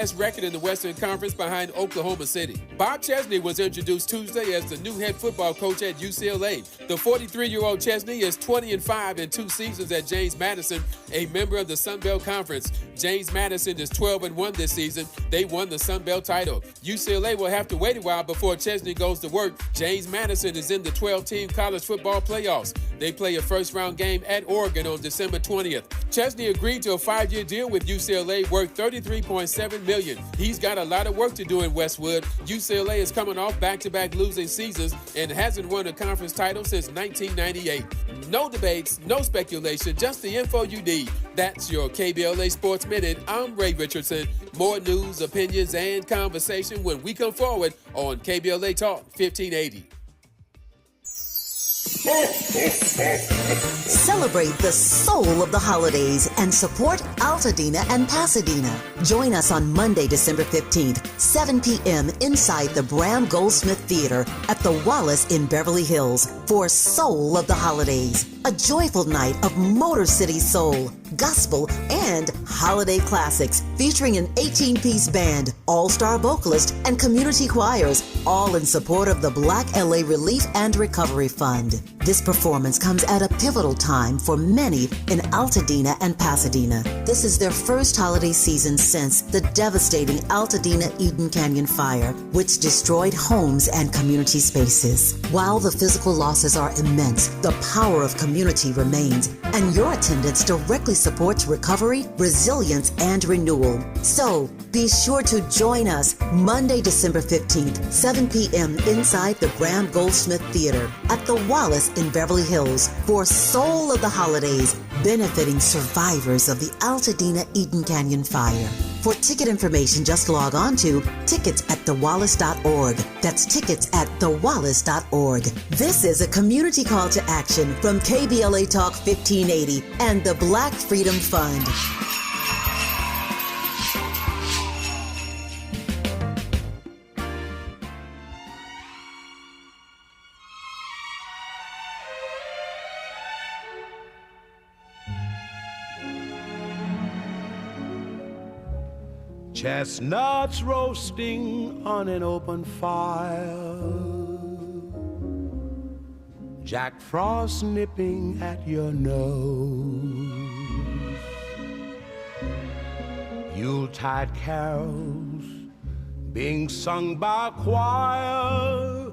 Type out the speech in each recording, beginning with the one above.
Best record in the Western Conference behind Oklahoma City. Bob Chesney was introduced Tuesday as the new head football coach at UCLA. The 43-year-old Chesney is 20-5 in 2 seasons at James Madison, a member of the Sun Belt Conference. James Madison is 12-1 this season. They won the Sun Belt title. UCLA will have to wait a while before Chesney goes to work. James Madison is in the 12-team college football playoffs. They play a first-round game at Oregon on December 20th. Chesney agreed to a 5-year deal with UCLA worth $33.7 million. He's got a lot of work to do in Westwood. UCLA is coming off back-to-back losing seasons and hasn't won a conference title since 1998. No debates, no speculation, just the info you need. That's your KBLA Sports Minute. I'm Ray Richardson. More news, opinions, and conversation when we come forward on KBLA Talk 1580. Celebrate the soul of the holidays and support Altadena and Pasadena. Join us on Monday, December 15th, 7 p.m. inside the Bram Goldsmith Theater at the Wallace in Beverly Hills for Soul of the Holidays, a joyful night of Motor City soul, gospel, and holiday classics featuring an 18-piece band, all-star vocalist, and community choirs, all in support of the Black LA Relief and Recovery Fund. This performance comes at a pivotal time for many in Altadena and Pasadena. This is their first holiday season since the devastating Altadena Eden Canyon fire, which destroyed homes and community spaces. While the physical losses are immense, the power of community remains, and your attendance directly supports recovery, resilience, and renewal. So, be sure to join us Monday, December 15th, 7 p.m. inside the Bram Goldsmith Theater at the Wallace in Beverly Hills for Soul of the Holidays, benefiting survivors of the Altadena Eden Canyon fire. For ticket information, just log on to tickets@thewallace.org. That's tickets@thewallace.org. This is a community call to action from KBLA Talk 1580 and the Black Freedom Fund. Chestnuts roasting on an open fire, Jack Frost nipping at your nose, Yuletide carols being sung by a choir,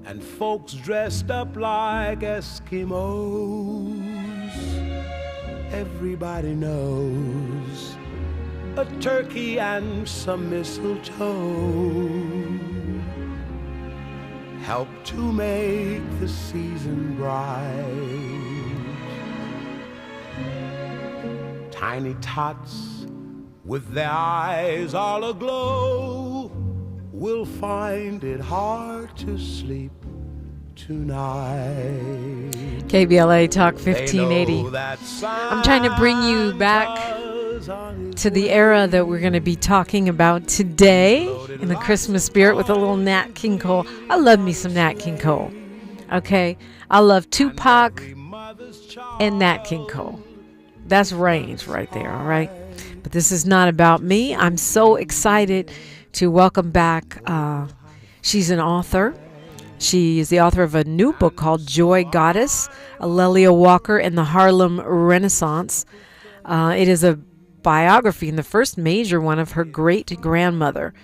and folks dressed up like Eskimos. Everybody knows a turkey and some mistletoe help to make the season bright. Tiny tots with their eyes all aglow will find it hard to sleep tonight. KBLA Talk 1580. I'm trying to bring you back to the era that we're going to be talking about today in the Christmas spirit with a little Nat King Cole. I love me some Nat King Cole. Okay? I love Tupac and Nat King Cole. That's range right there, all right? But this is not about me. I'm so excited to welcome back. She's an author. She is the author of a new book called Joy Goddess, Alelia Walker and the Harlem Renaissance. It is a biography and the first major one of her great-grandmother.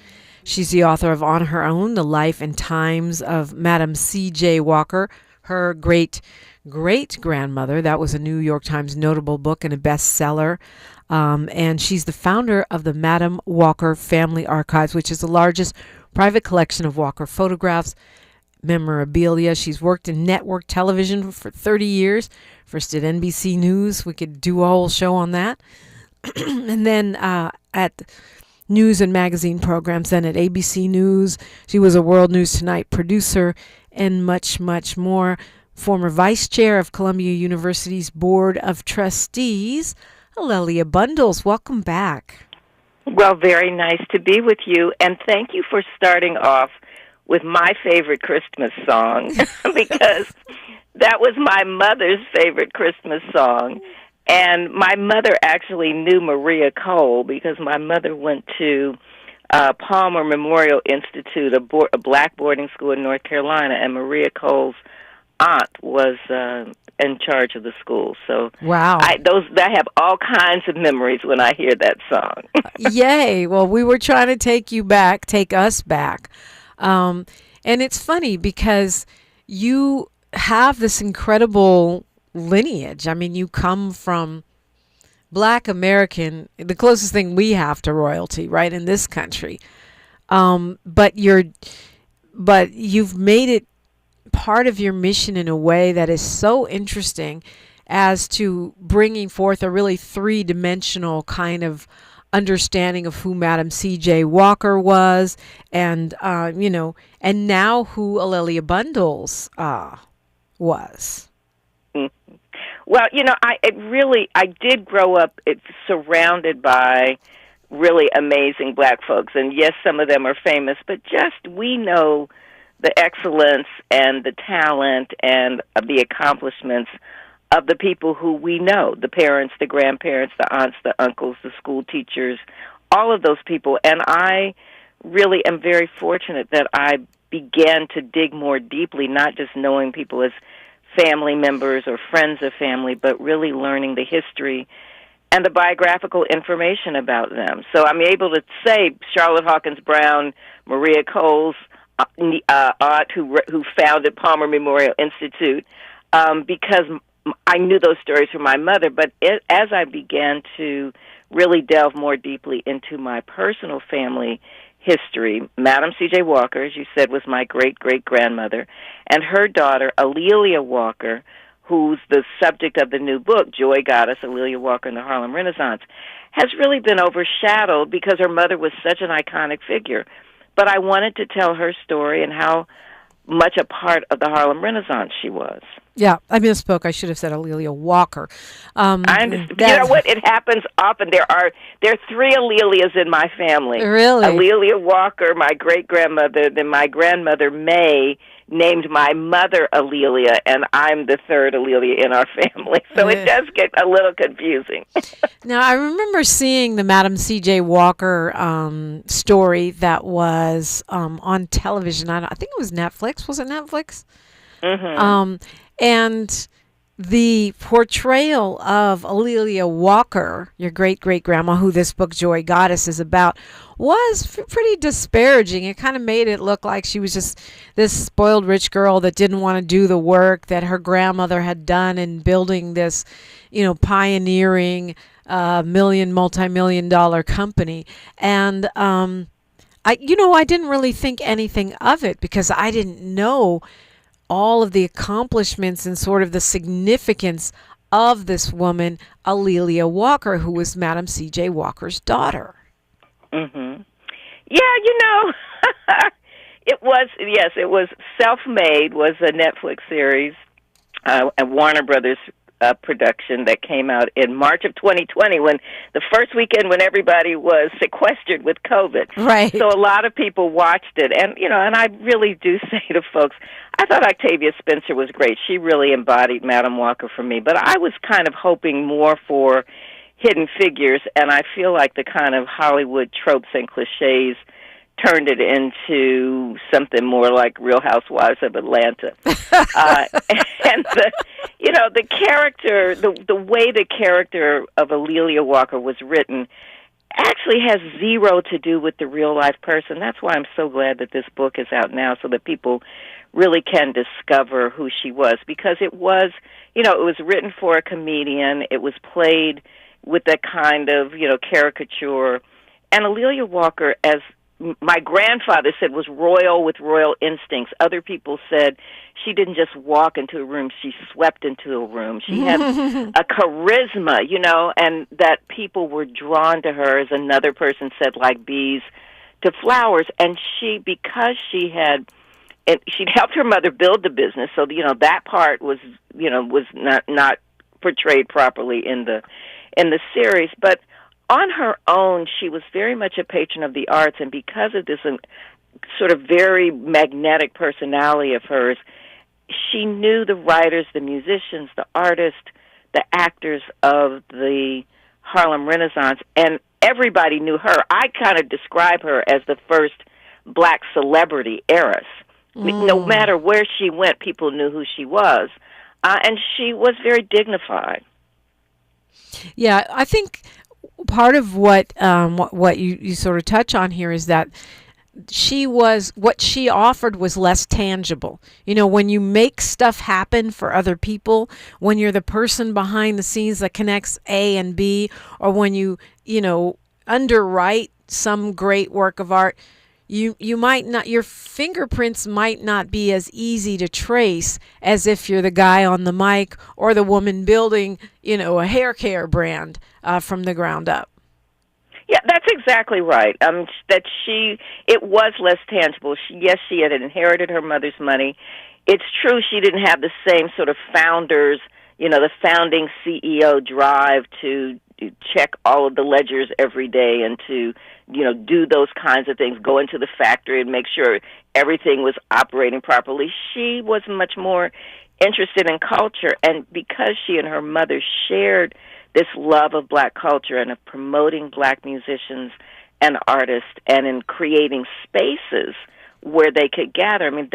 She's the author of On Her Own, The Life and Times of Madam C.J. Walker, her great-great-grandmother. That was a New York Times notable book and a bestseller. And she's the founder of the Madam Walker Family Archives, which is the largest private collection of Walker photographs, memorabilia. She's worked in network television for 30 years, first at NBC News. We could do a whole show on that. And then at news and magazine programs, then at ABC News. She was a World News Tonight producer and much, much more. Former vice chair of Columbia University's Board of Trustees, Alelia Bundles. Welcome back. Well, very nice to be with you, and thank you for starting off with my favorite Christmas song, because that was my mother's favorite Christmas song. And my mother actually knew Maria Cole because my mother went to Palmer Memorial Institute, a black boarding school in North Carolina, and Maria Cole's aunt was in charge of the school. So wow. I have all kinds of memories when I hear that song. Yay. Well, we were trying to take us back. And it's funny because you have this incredible lineage. I mean, you come from Black American, the closest thing we have to royalty, right, in this country. But you've made it part of your mission in a way that is so interesting as to bringing forth a really three-dimensional kind of understanding of who Madam C.J. Walker was, and and now who A'Lelia Bundles was. Well, I did grow up surrounded by really amazing black folks, and yes, some of them are famous, but we know the excellence and the talent and the accomplishments of the people who we know, the parents, the grandparents, the aunts, the uncles, the school teachers, all of those people. And I really am very fortunate that I began to dig more deeply, not just knowing people as family members or friends of family, but really learning the history and the biographical information about them. So I'm able to say Charlotte Hawkins Brown, Maria Cole's aunt who founded Palmer Memorial Institute, because I knew those stories from my mother. But as I began to really delve more deeply into my personal family history, Madam C.J. Walker, as you said, was my great-great-grandmother, and her daughter, A'Lelia Walker, who's the subject of the new book, Joy Goddess, A'Lelia Walker and the Harlem Renaissance, has really been overshadowed because her mother was such an iconic figure. But I wanted to tell her story and how much a part of the Harlem Renaissance she was. Yeah, I misspoke. I should have said A'Lelia Walker. I understand. You know what? It happens often. There are three A'Lelias in my family. Really? A'Lelia Walker, my great-grandmother, then my grandmother, May, named my mother A'Lelia, and I'm the third A'Lelia in our family. So it does get a little confusing. Now, I remember seeing the Madam C.J. Walker story that was on television. I think it was Netflix. Was it Netflix? Mm-hmm. And the portrayal of A'Lelia Walker, your great-great-grandma, who this book, Joy Goddess, is about, was pretty disparaging. It kind of made it look like she was just this spoiled rich girl that didn't want to do the work that her grandmother had done in building this, pioneering multi-million-dollar company. And I didn't really think anything of it because I didn't know all of the accomplishments and sort of the significance of this woman, A'Lelia Walker, who was Madam C.J. Walker's daughter. Mm-hmm. Yeah, it was Self-Made was a Netflix series, a Warner Brothers production that came out in March of 2020, when the first weekend when everybody was sequestered with COVID. Right. So a lot of people watched it, and I really do say to folks, I thought Octavia Spencer was great. She really embodied Madam Walker for me, but I was kind of hoping more for hidden figures, and I feel like the kind of Hollywood tropes and cliches turned it into something more like Real Housewives of Atlanta. And the character, the way the character of A'Lelia Walker was written actually has zero to do with the real-life person. That's why I'm so glad that this book is out now, so that people really can discover who she was, because it was written for a comedian. It was played with that kind of, caricature. And A'Lelia Walker, as my grandfather said, was royal with royal instincts. Other people said she didn't just walk into a room, she swept into a room. She had a charisma, and that people were drawn to her, as another person said, like bees to flowers. And because she'd helped her mother build the business, so that part was not portrayed properly in the series. But on her own, she was very much a patron of the arts, and because of this sort of very magnetic personality of hers, she knew the writers, the musicians, the artists, the actors of the Harlem Renaissance, and everybody knew her. I kind of describe her as the first black celebrity heiress. No matter where she went, people knew who she was, and she was very dignified. Yeah, I think part of what you sort of touch on here is that what she offered was less tangible. You know, when you make stuff happen for other people, when you're the person behind the scenes that connects A and B, or when you underwrite some great work of art, you might not, your fingerprints might not be as easy to trace as if you're the guy on the mic or the woman building, a hair care brand from the ground up. Yeah, that's exactly right. It was less tangible. She had inherited her mother's money. It's true she didn't have the same sort of founders, the founding CEO drive to check all of the ledgers every day and to, do those kinds of things, go into the factory and make sure everything was operating properly. She was much more interested in culture, and because she and her mother shared this love of black culture and of promoting black musicians and artists and in creating spaces where they could gather. I mean,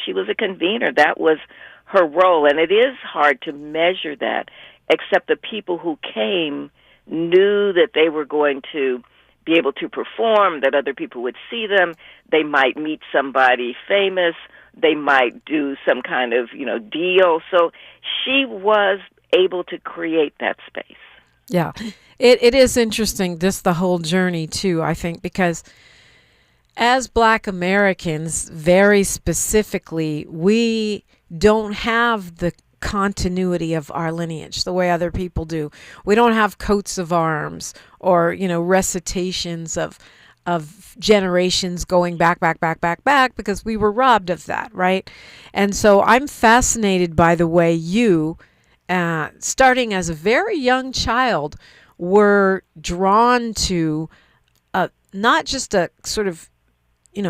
she was a convener. That was her role, and it is hard to measure that, except the people who came knew that they were going to be able to perform, that other people would see them. They might meet somebody famous. They might do some kind of, deal. So she was able to create that space. Yeah, it is interesting, the whole journey too, I think, because as Black Americans, very specifically, we don't have the continuity of our lineage the way other people do. We don't have coats of arms or, recitations of generations going back because we were robbed of that, right? And so I'm fascinated by the way you, starting as a very young child, were drawn to not just a sort of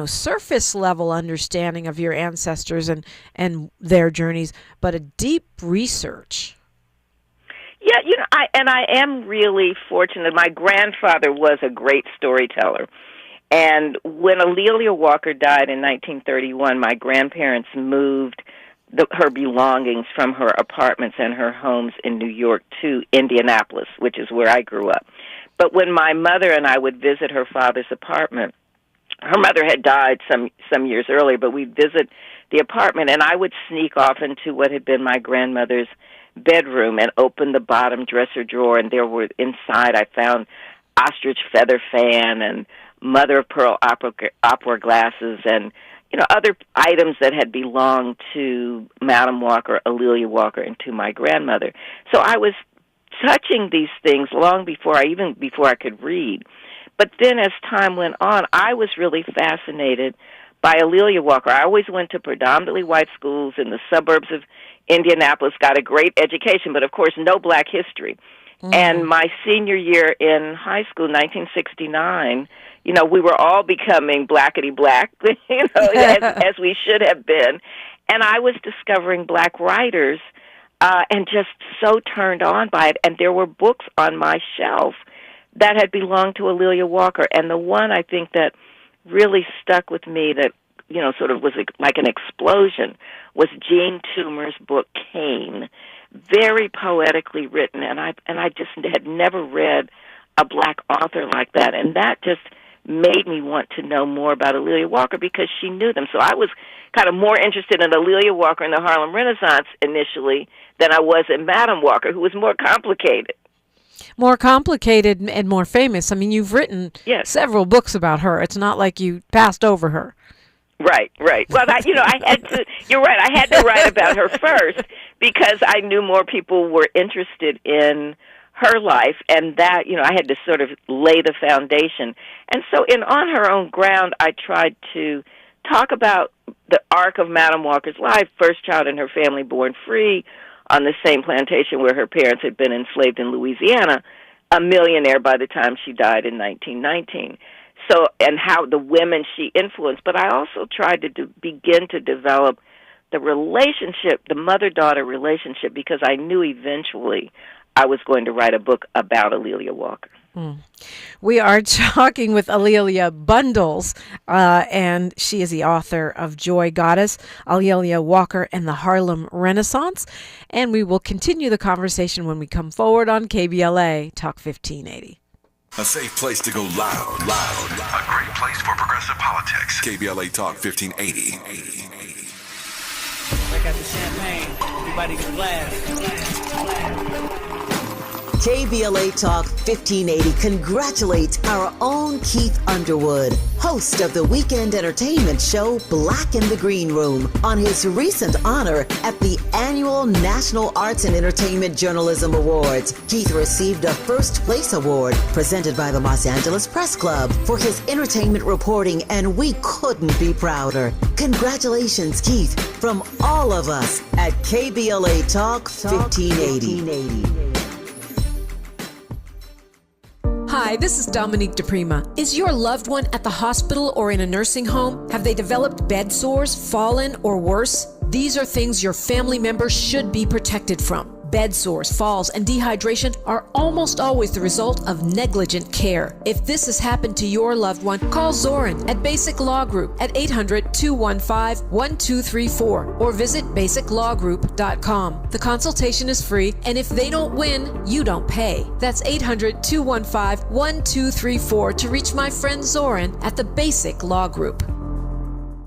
surface level understanding of your ancestors and their journeys, but a deep research. Yeah, I am really fortunate. My grandfather was a great storyteller. And when A'Lelia Walker died in 1931, my grandparents moved her belongings from her apartments and her homes in New York to Indianapolis, which is where I grew up. But when my mother and I would visit her father's apartment, her mother had died some years earlier, but we'd visit the apartment, and I would sneak off into what had been my grandmother's bedroom and open the bottom dresser drawer, and there were inside I found ostrich feather fan and mother of pearl opera glasses and other items that had belonged to Madam Walker, A'Lelia Walker, and to my grandmother. So I was touching these things long before I could read. But then as time went on, I was really fascinated by A'Lelia Walker. I always went to predominantly white schools in the suburbs of Indianapolis, got a great education, but of course no black history. Mm-hmm. And my senior year in high school, 1969, we were all becoming blackety black, as we should have been. And I was discovering black writers and just so turned on by it. And there were books on my shelf that had belonged to A'Lelia Walker. And the one I think that really stuck with me that, sort of was like an explosion was Jean Toomer's book, Cain, very poetically written. And I just had never read a black author like that. And that just made me want to know more about A'Lelia Walker because she knew them. So I was kind of more interested in A'Lelia Walker and the Harlem Renaissance initially than I was in Madam Walker, who was more complicated. More complicated and more famous. I mean, you've written several books about her. It's not like you passed over her. Right. Well, I had to. You're right. I had to write about her first because I knew more people were interested in her life, and that I had to sort of lay the foundation. And so, in On Her Own Ground, I tried to talk about the arc of Madam Walker's life. First child in her family born free on the same plantation where her parents had been enslaved in Louisiana, a millionaire by the time she died in 1919. So, and how the women she influenced. But I also tried to begin to develop the relationship, the mother-daughter relationship, because I knew eventually I was going to write a book about A'Lelia Walker. We are talking with A'Lelia Bundles, and she is the author of Joy Goddess, A'Lelia Walker and the Harlem Renaissance. And we will continue the conversation when we come forward on KBLA Talk 1580. A safe place to go loud. A great place for progressive politics. KBLA Talk 1580. Break out the champagne. Everybody get a glass. KBLA Talk 1580 congratulates our own Keith Underwood, host of the weekend entertainment show Black in the Green Room, on his recent honor at the annual National Arts and Entertainment Journalism Awards. Keith received a first place award presented by the Los Angeles Press Club for his entertainment reporting, and we couldn't be prouder. Congratulations, Keith, from all of us at KBLA Talk 1580. Hi, this is Dominique DePrima. Is your loved one at the hospital or in a nursing home? Have they developed bed sores, fallen, or worse? These are things your family members should be protected from. Bed sores, falls, and dehydration are almost always the result of negligent care. If this has happened to your loved one, call Zoran at Basic Law Group at 800-215-1234 or visit basiclawgroup.com. The consultation is free, and if they don't win, you don't pay. That's 800-215-1234 to reach my friend Zoran at the Basic Law Group.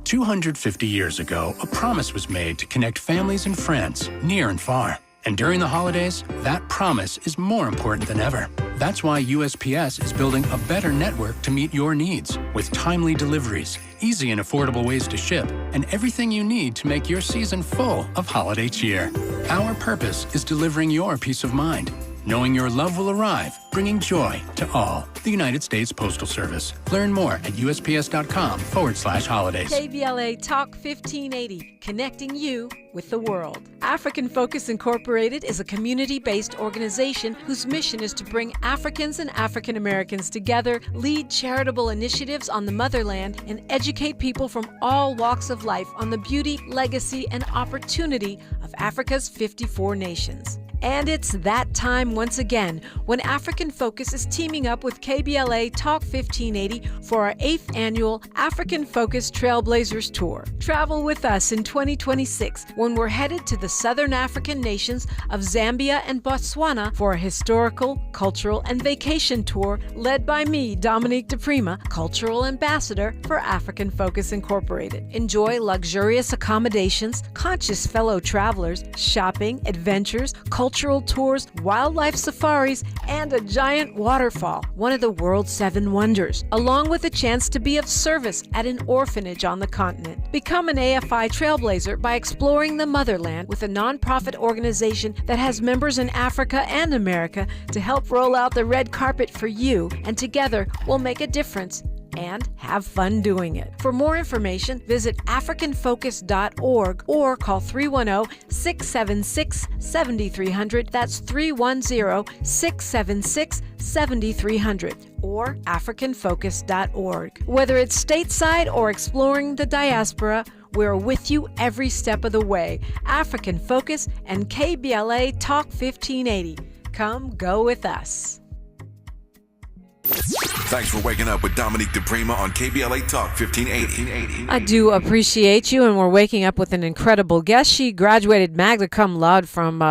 250 years ago, a promise was made to connect families and friends near and far. And during the holidays, that promise is more important than ever. That's why USPS is building a better network to meet your needs, with timely deliveries, easy and affordable ways to ship, and everything you need to make your season full of holiday cheer. Our purpose is delivering your peace of mind, knowing your love will arrive, bringing joy to all. The United States Postal Service. Learn more at USPS.com/holidays. KBLA Talk 1580, connecting you with the world. African Focus Incorporated is a community-based organization whose mission is to bring Africans and African Americans together, lead charitable initiatives on the motherland, and educate people from all walks of life on the beauty, legacy, and opportunity of Africa's 54 nations. And it's that time once again when African Focus is teaming up with KBLA Talk 1580 for our 8th annual African Focus Trailblazers Tour. Travel with us in 2026 when we're headed to the Southern African nations of Zambia and Botswana for a historical, cultural, and vacation tour led by me, Dominique DePrima, Cultural Ambassador for African Focus Incorporated. Enjoy luxurious accommodations, conscious fellow travelers, shopping, adventures, cultural tours, wildlife safaris, and a giant waterfall, one of the world's 7 wonders, along with a chance to be of service at an orphanage on the continent. Become an AFI trailblazer by exploring the motherland with a nonprofit organization that has members in Africa and America to help roll out the red carpet for you, and together we'll make a difference and have fun doing it. For more information, visit africanfocus.org or call 310-676-7300. That's 310-676-7300 or africanfocus.org. Whether it's stateside or exploring the diaspora, we're with you every step of the way. African Focus and KBLA Talk 1580. Come go with us. Thanks for waking up with Dominique DePrima on KBLA Talk 1580. I do appreciate you, and we're waking up with an incredible guest. She graduated magna cum laude from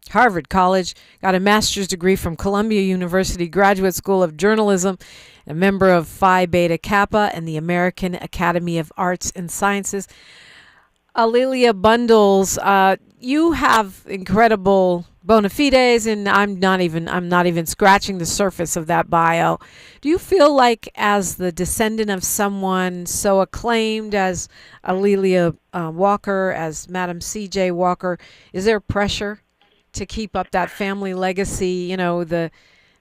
Harvard College, got a master's degree from Columbia University Graduate School of Journalism, a member of Phi Beta Kappa and the American Academy of Arts and Sciences. A'Lelia Bundles, you have incredible bona fides, and I'm not even scratching the surface of that bio. Do you feel like, as the descendant of someone so acclaimed as A'Lelia Walker, as Madam C.J. Walker, is there pressure to keep up that family legacy? You know, the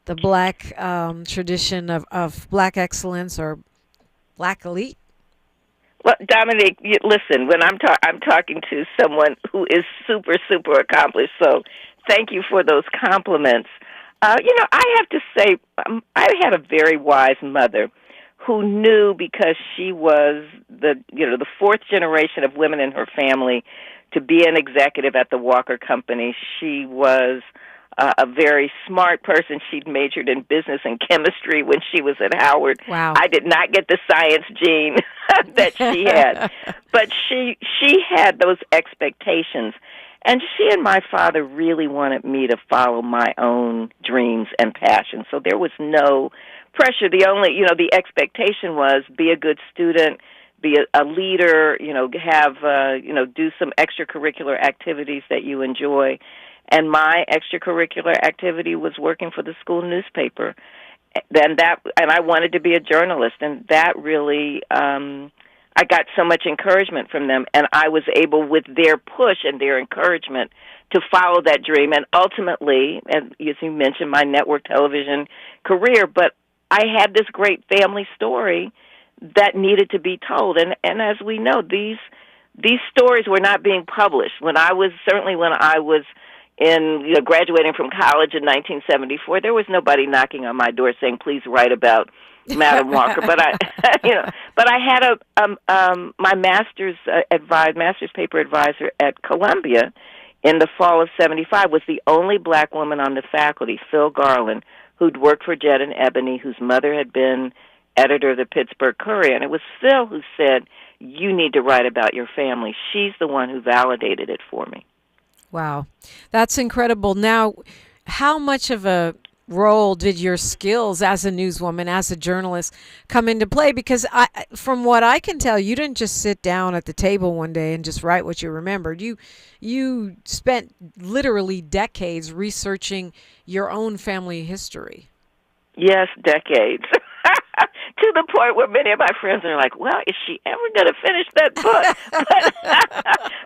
black tradition of black excellence or black elite. Well, Dominique, listen, when I'm talking to someone who is super, super accomplished, so thank you for those compliments. I have to say, I had a very wise mother who knew, because she was the fourth generation of women in her family to be an executive at the Walker Company. She was a very smart person. She'd majored in business and chemistry when she was at Howard. Wow. I did not get the science gene that she had, but she had those expectations. And she and my father really wanted me to follow my own dreams and passions. So there was no pressure. The only, the expectation was be a good student, be a leader, have, do some extracurricular activities that you enjoy. And my extracurricular activity was working for the school newspaper. And I wanted to be a journalist, and that really, I got so much encouragement from them, and I was able, with their push and their encouragement, to follow that dream. And ultimately, as you mentioned, my network television career, but I had this great family story that needed to be told. And as we know, these stories were not being published. When I was in graduating from college in 1974, there was nobody knocking on my door saying, "Please write about Madam Walker." But I had my master's paper advisor at Columbia in the fall of '75 was the only black woman on the faculty, Phil Garland, who'd worked for Jet and Ebony, whose mother had been editor of the Pittsburgh Courier. And it was Phil who said, "You need to write about your family." She's the one who validated it for me. Wow. That's incredible. Now, how much of a role did your skills as a newswoman, as a journalist, come into play? Because from what I can tell, you didn't just sit down at the table one day and just write what you remembered. You spent literally decades researching your own family history. Yes, decades. To the point where many of my friends are like, "Well, is she ever going to finish that book?"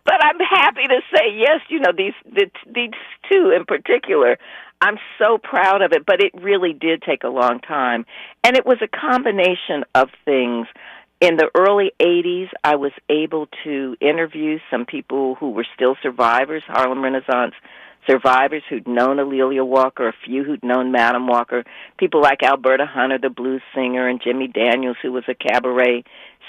But I'm happy to say yes. These two in particular, I'm so proud of it. But it really did take a long time, and it was a combination of things. In the early '80s, I was able to interview some people who were still survivors, Harlem Renaissance survivors who'd known A'Lelia Walker, a few who'd known Madam Walker, people like Alberta Hunter, the blues singer, and Jimmy Daniels, who was a cabaret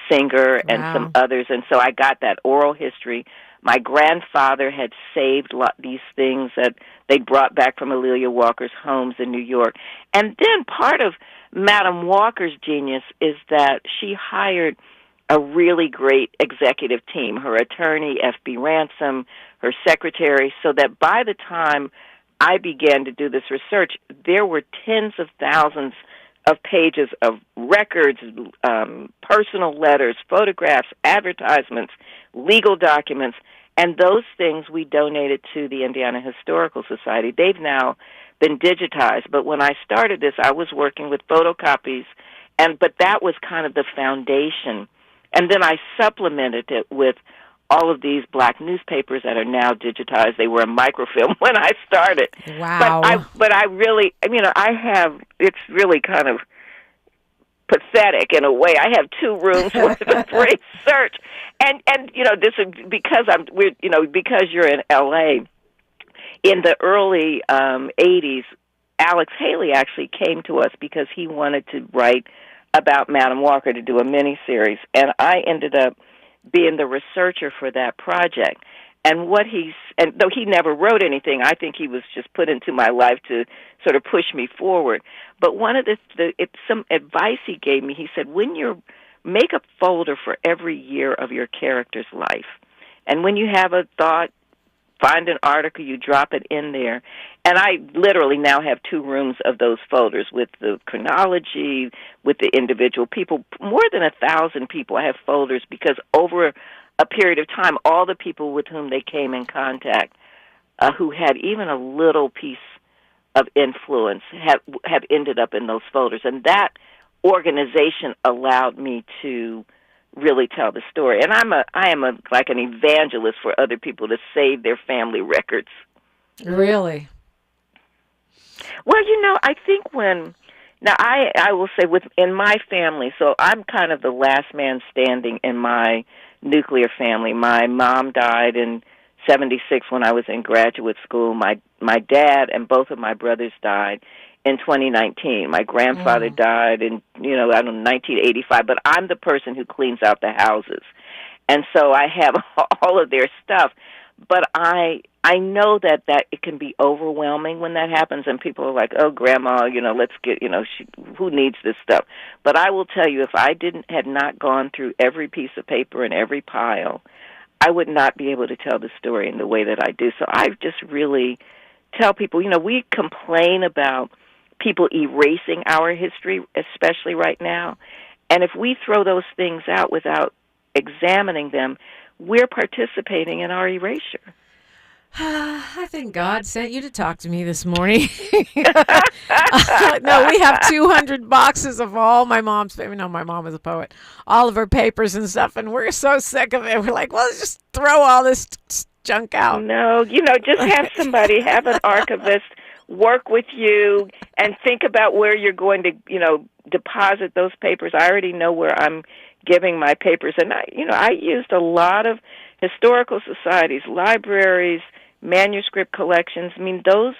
singer, and some others. And so I got that oral history. My grandfather had saved these things that they brought back from A'Lelia Walker's homes in New York. And then part of Madam Walker's genius is that she hired a really great executive team, her attorney, F.B. Ransom, her secretary, so that by the time I began to do this research, there were tens of thousands of pages of records, personal letters, photographs, advertisements, legal documents, and those things we donated to the Indiana Historical Society. They've now been digitized, but when I started this, I was working with photocopies, but that was kind of the foundation. And then I supplemented it with all of these black newspapers that are now digitized. They were a microfilm when I started. Wow. But I really, it's really kind of pathetic in a way. I have 2 rooms worth of research. And this is because you're in LA. In the early 80s, Alex Haley actually came to us because he wanted to write about Madam Walker, to do a miniseries, and I ended up being the researcher for that project. And though he never wrote anything, I think he was just put into my life to sort of push me forward. But one of some advice he gave me, he said, make a folder for every year of your character's life, and when you have a thought, find an article, you drop it in there. And I literally now have 2 rooms of those folders with the chronology, with the individual people. More than 1,000 people I have folders, because over a period of time, all the people with whom they came in contact, who had even a little piece of influence, have ended up in those folders. And that organization allowed me to really tell the story. And I am like an evangelist for other people to save their family records. Really? Well, I think I will say in my family, so I'm kind of the last man standing in my nuclear family. My mom died in '76 when I was in graduate school. My dad and both of my brothers died in 2019. My grandfather died in, 1985, but I'm the person who cleans out the houses. And so I have all of their stuff. But I know that it can be overwhelming when that happens, and people are like, "Oh, Grandma, let's get, who needs this stuff?" But I will tell you, if I had not gone through every piece of paper and every pile, I would not be able to tell the story in the way that I do. So I just really tell people, we complain about people erasing our history, especially right now, and if we throw those things out without examining them, we're participating in our erasure. I think God sent you to talk to me this morning. No, we have 200 boxes of all my mom's papers. No, my mom was a poet. All of her papers and stuff, and we're so sick of it. We're like, well, let's just throw all this junk out. No, just have somebody, have an archivist work with you and think about where you're going to, deposit those papers. I already know where I'm giving my papers, and I used a lot of historical societies, libraries, manuscript collections. I mean, that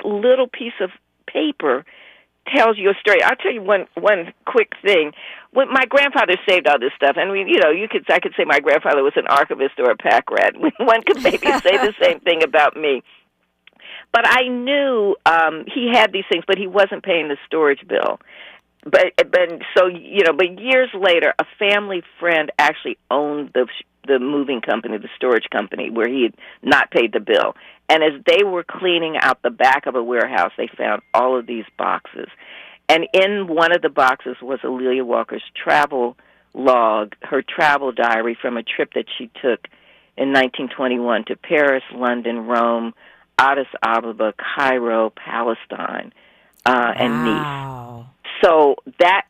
little piece of paper tells you a story. I'll tell you one quick thing. When my grandfather saved all this stuff, and I could say my grandfather was an archivist or a pack rat. One could maybe say the same thing about me. But I knew he had these things, but he wasn't paying the storage bill. But years later, a family friend actually owned the moving company, the storage company, where he had not paid the bill. And as they were cleaning out the back of a warehouse, they found all of these boxes. And in one of the boxes was A'Lelia Walker's travel log, her travel diary from a trip that she took in 1921 to Paris, London, Rome, Addis Ababa, Cairo, Palestine, and Nice. So that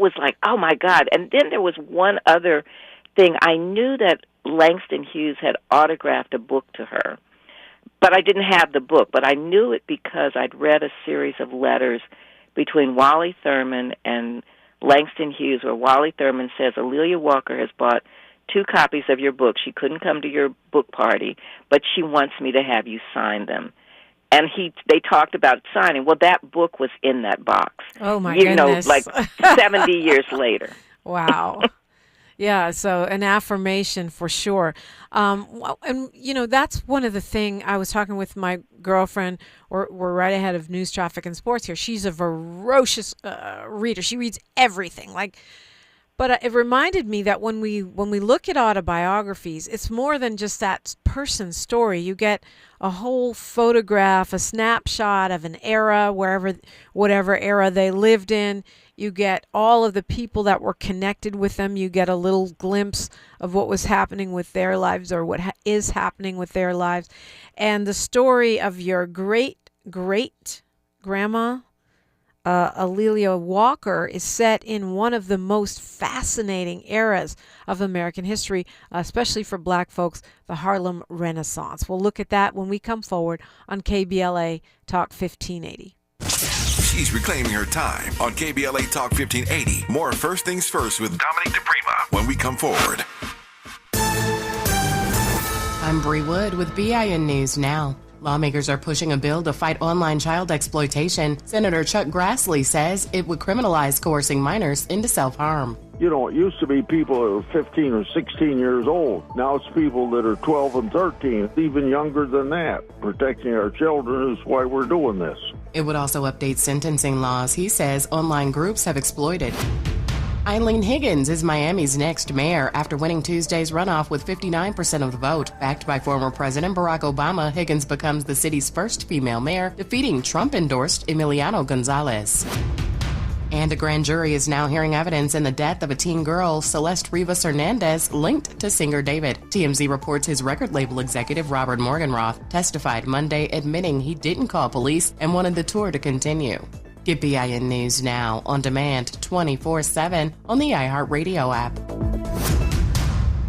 was like, oh my God. And then there was one other thing. I knew that Langston Hughes had autographed a book to her, but I didn't have the book. But I knew it because I'd read a series of letters between Wally Thurman and Langston Hughes, where Wally Thurman says, A'Lelia Walker has bought 2 copies of your book. She couldn't come to your book party, but she wants me to have you sign them. And they talked about signing. Well, that book was in that box. Oh, my goodness. Like 70 years later. Wow. Yeah, so an affirmation for sure. And, that's one of the things I was talking with my girlfriend. We're right ahead of news, traffic, and sports here. She's a voracious reader. She reads everything. But it reminded me that when we look at autobiographies, it's more than just that person's story. You get a whole photograph, a snapshot of an era, whatever era they lived in. You get all of the people that were connected with them. You get a little glimpse of what was happening with their lives or what is happening with their lives. And the story of your great-great-grandma, A'Lelia Walker, is set in one of the most fascinating eras of American history, especially for black folks, the Harlem Renaissance. We'll look at that when we come forward on KBLA Talk 1580. She's reclaiming her time on KBLA Talk 1580. More First Things First with Dominique DePrima when we come forward. I'm Bree Wood with BIN News Now. Lawmakers are pushing a bill to fight online child exploitation. Senator Chuck Grassley says it would criminalize coercing minors into self-harm. It used to be people that were 15 or 16 years old. Now it's people that are 12 and 13, even younger than that. Protecting our children is why we're doing this. It would also update sentencing laws he says online groups have exploited. Eileen Higgins is Miami's next mayor after winning Tuesday's runoff with 59% of the vote. Backed by former President Barack Obama, Higgins becomes the city's first female mayor, defeating Trump-endorsed Emiliano Gonzalez. And a grand jury is now hearing evidence in the death of a teen girl, Celeste Rivas Hernandez, linked to singer David. TMZ reports his record label executive, Robert Morgenroth, testified Monday admitting he didn't call police and wanted the tour to continue. Get BIN News Now on demand 24/7 on the iHeartRadio app.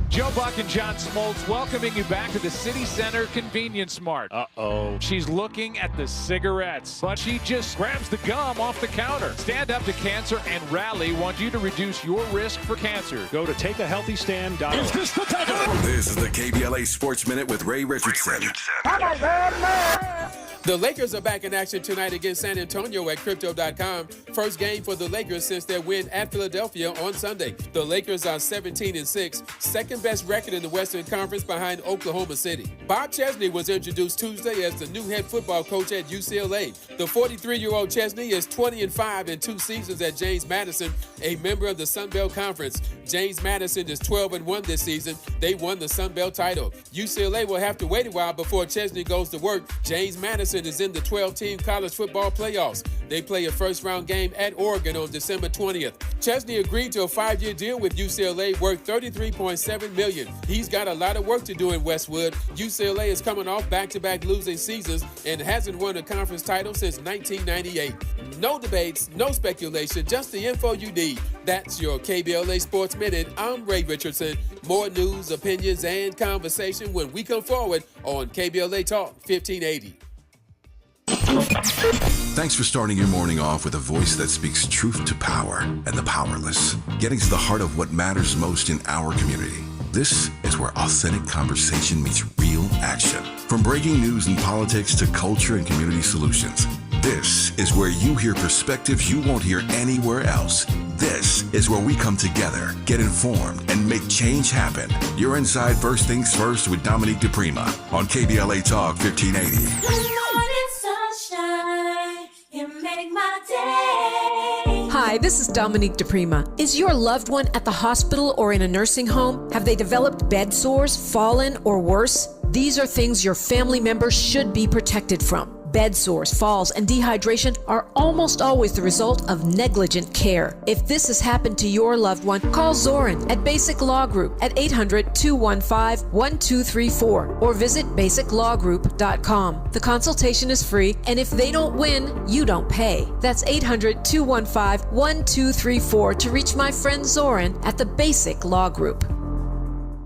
Joe Buck and John Smoltz welcoming you back to the City Center Convenience Mart. Uh-oh. She's looking at the cigarettes, but she just grabs the gum off the counter. Stand Up to Cancer and Rally want you to reduce your risk for cancer. Go to takeahealthystand.org. Is this the takeover? This is the KBLA Sports Minute with Ray Richardson. I'm a bad man. The Lakers are back in action tonight against San Antonio at Crypto.com. First game for the Lakers since their win at Philadelphia on Sunday. The Lakers are 17-6, second best record in the Western Conference behind Oklahoma City. Bob Chesney was introduced Tuesday as the new head football coach at UCLA. The 43-year-old Chesney is 20-5 in 2 seasons at James Madison, a member of the Sun Belt Conference. James Madison is 12-1 this season. They won the Sun Belt title. UCLA will have to wait a while before Chesney goes to work. James Madison is in the 12-team college football playoffs. They play a first-round game at Oregon on December 20th. Chesney agreed to a 5-year deal with UCLA worth $33.7 million. He's got a lot of work to do in Westwood. UCLA is coming off back-to-back losing seasons and hasn't won a conference title since 1998. No debates, no speculation, just the info you need. That's your KBLA Sports Minute. I'm Ray Richardson. More news, opinions, and conversation when we come forward on KBLA Talk 1580. Thanks for starting your morning off with a voice that speaks truth to power and the powerless, getting to the heart of what matters most in our community. This is where authentic conversation meets real action. From breaking news and politics to culture and community solutions, this is where you hear perspectives you won't hear anywhere else. This is where we come together, get informed, and make change happen. You're inside First Things First with Dominique DePrima on KBLA Talk 1580. Hi, this is Dominique DePrima. Is your loved one at the hospital or in a nursing home? Have they developed bed sores, fallen, or worse? These are things your family members should be protected from. Bed sores, falls, and dehydration are almost always the result of negligent care. If this has happened to your loved one, call Zoran at Basic Law Group at 800-215-1234 or visit basiclawgroup.com. The consultation is free, and if they don't win, you don't pay. That's 800-215-1234 to reach my friend Zoran at the Basic Law Group.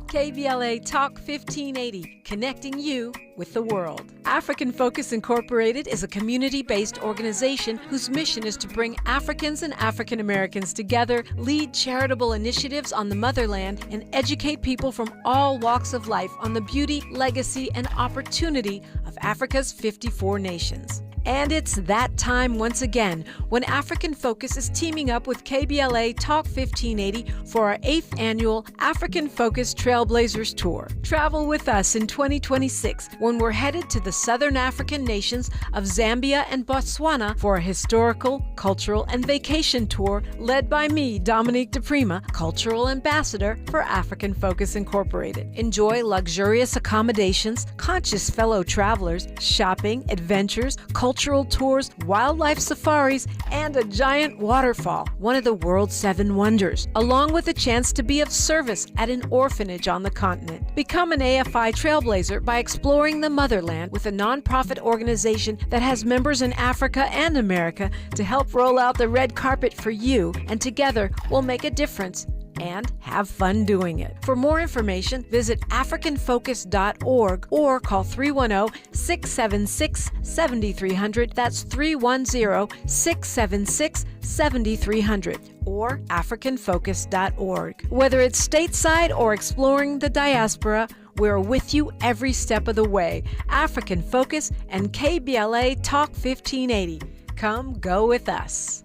KBLA Talk 1580, connecting you with the world. African Focus Incorporated is a community-based organization whose mission is to bring Africans and African Americans together, lead charitable initiatives on the motherland, and educate people from all walks of life on the beauty, legacy, and opportunity of Africa's 54 nations. And it's that time once again when African Focus is teaming up with KBLA Talk 1580 for our 8th annual African Focus Trailblazers Tour. Travel with us in 2026 when we're headed to the southern African nations of Zambia and Botswana for a historical, cultural, and vacation tour led by me, Dominique DePrima, Cultural Ambassador for African Focus Incorporated. Enjoy luxurious accommodations, conscious fellow travelers, shopping, adventures, cultural tours, wildlife safaris, and a giant waterfall, one of the world's 7 wonders, along with a chance to be of service at an orphanage on the continent. Become an AFI trailblazer by exploring the motherland with a nonprofit organization that has members in Africa and America to help roll out the red carpet for you, and together we'll make a difference and have fun doing it. For more information, visit africanfocus.org or call 310-676-7300. That's 310-676-7300 or africanfocus.org. Whether it's stateside or exploring the diaspora, we're with you every step of the way. African Focus and KBLA Talk 1580. Come go with us.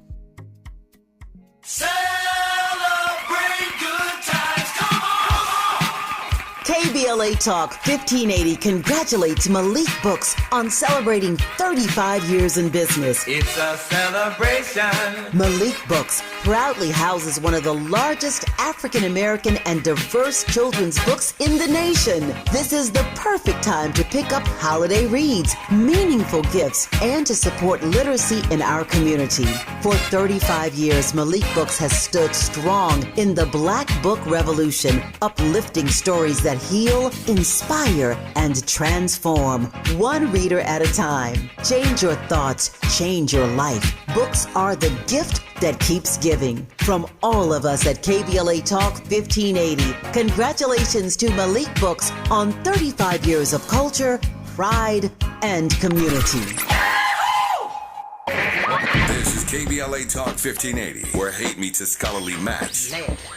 KBLA Talk 1580 congratulates Malik Books on celebrating 35 years in business. It's a celebration. Malik Books proudly houses one of the largest African American and diverse children's books in the nation. This is the perfect time to pick up holiday reads, meaningful gifts, and to support literacy in our community. For 35 years, Malik Books has stood strong in the Black Book Revolution, uplifting stories that heal, inspire, and transform, one reader at a time. Change your thoughts, change your life. Books are the gift that keeps giving. From all of us at KBLA Talk 1580, congratulations to Malik Books on 35 years of culture, pride, and community. This is KBLA Talk 1580, where hate meets a scholarly match.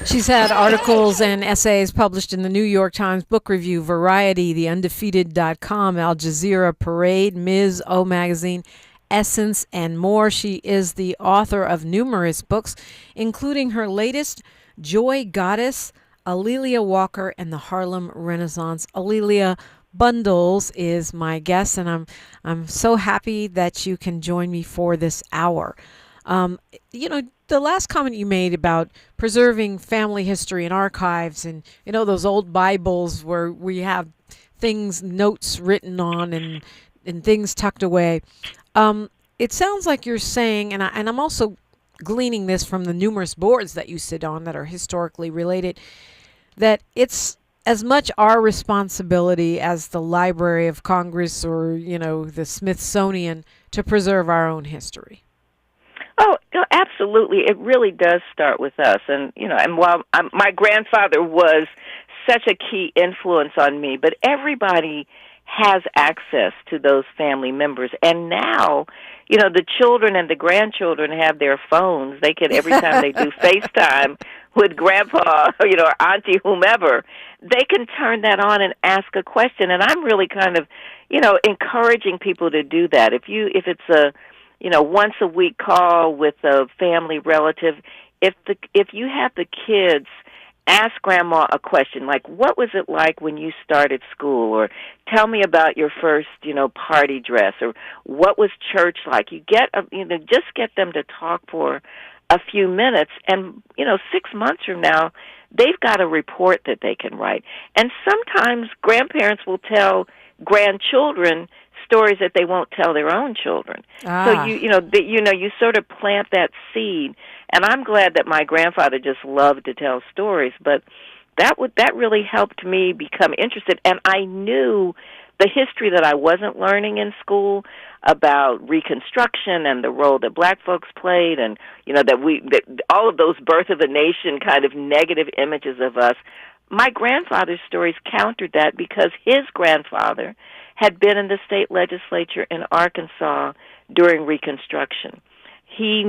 She's had articles and essays published in the New York Times Book Review, Variety, TheUndefeated.com, Al Jazeera, Parade, Ms. O Magazine, Essence, and more. She is the author of numerous books, including her latest, Joy Goddess, A'Lelia Walker, and the Harlem Renaissance. A'Lelia Bundles is my guest, and I'm so happy that you can join me for this hour. The last comment you made about preserving family history and archives, and those old Bibles where we have notes written on and things tucked away. It sounds like you're saying, and I'm also gleaning this from the numerous boards that you sit on that are historically related, that it's as much our responsibility as the Library of Congress or, the Smithsonian to preserve our own history. Oh, absolutely. It really does start with us. And, and while my grandfather was such a key influence on me, but everybody has access to those family members. And now, the children and the grandchildren have their phones. They can, every time they do FaceTime with grandpa, or auntie, whomever, they can turn that on and ask a question. And I'm really kind of, encouraging people to do that. If it's a, once a week call with a family relative, if you have the kids ask grandma a question like, what was it like when you started school? Or tell me about your first, party dress, or what was church like? You get, just get them to talk for a few minutes, and, 6 months from now, they've got a report that they can write. And sometimes grandparents will tell grandchildren stories that they won't tell their own children. So you sort of plant that seed. And I'm glad that my grandfather just loved to tell stories, but that really helped me become interested. And I knew the history that I wasn't learning in school about Reconstruction and the role that black folks played, and that all of those birth of a nation kind of negative images of us. My grandfather's stories countered that because his grandfather had been in the state legislature in Arkansas during Reconstruction. He